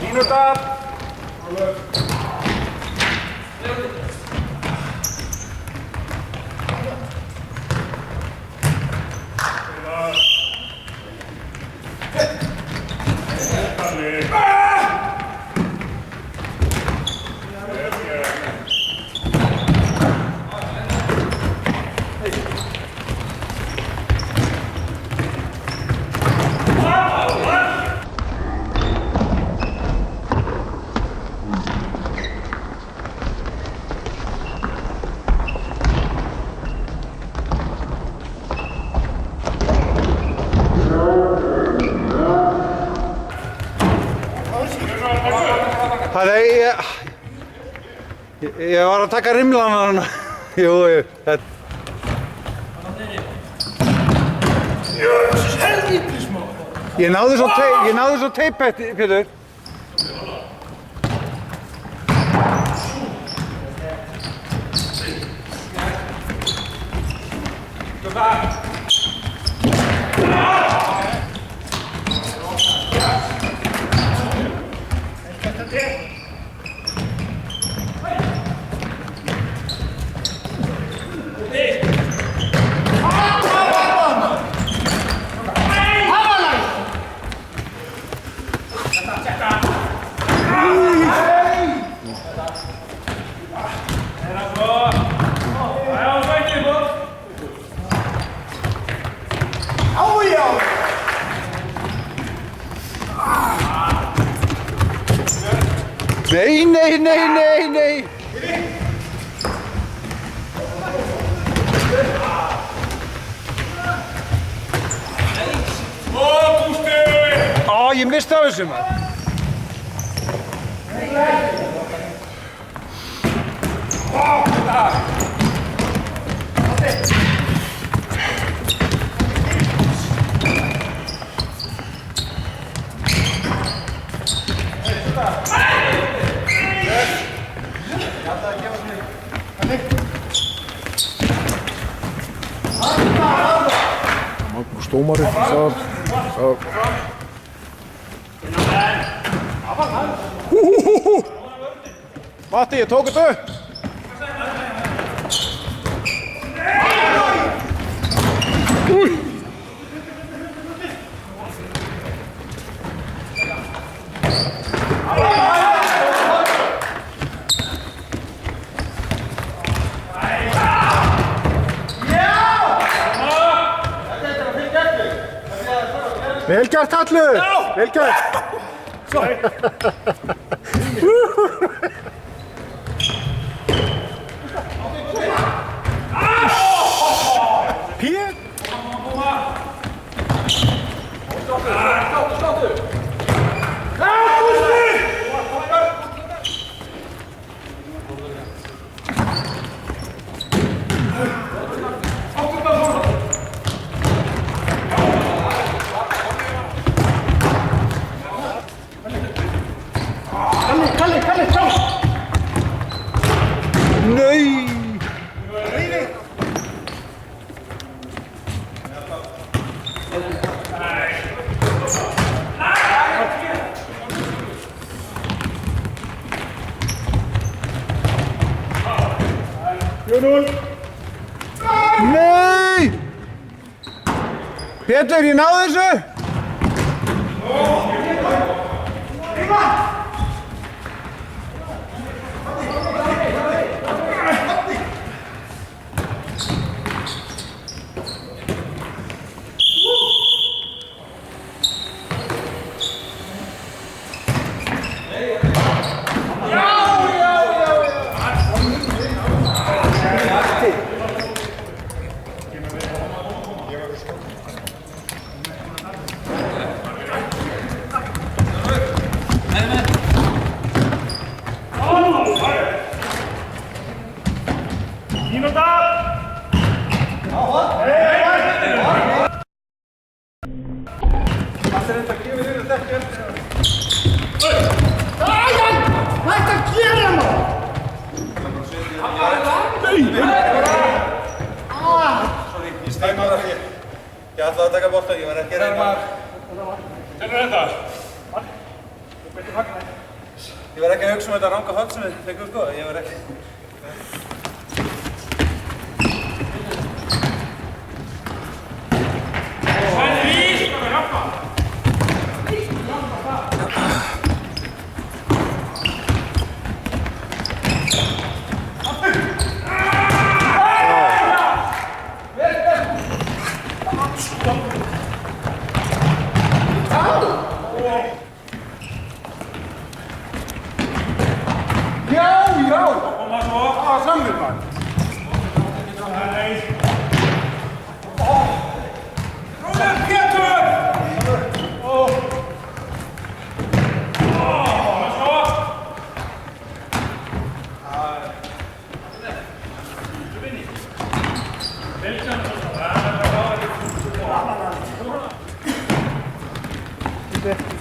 Mínúta. Ég var að taka rimlana hana. Jú, þetta. Jösses, helvítis maður. Ég náði svo teip, Pétur. Nei. Ég misti af þessu maður. Magnús dómari, það. Matti, ég tók þetta upp. Vel gert, Hallur! Vel gert! Pér! Kalli, sjá! Nei! Nei! Pétur, ég náði þessu! Ég ætlaði að taka bolta, ég var ekki að reyna. Hvernig er þetta? Ég var ekki að hugsa þetta ranga högg sem við fengum sko, ég var ekki. Bitte.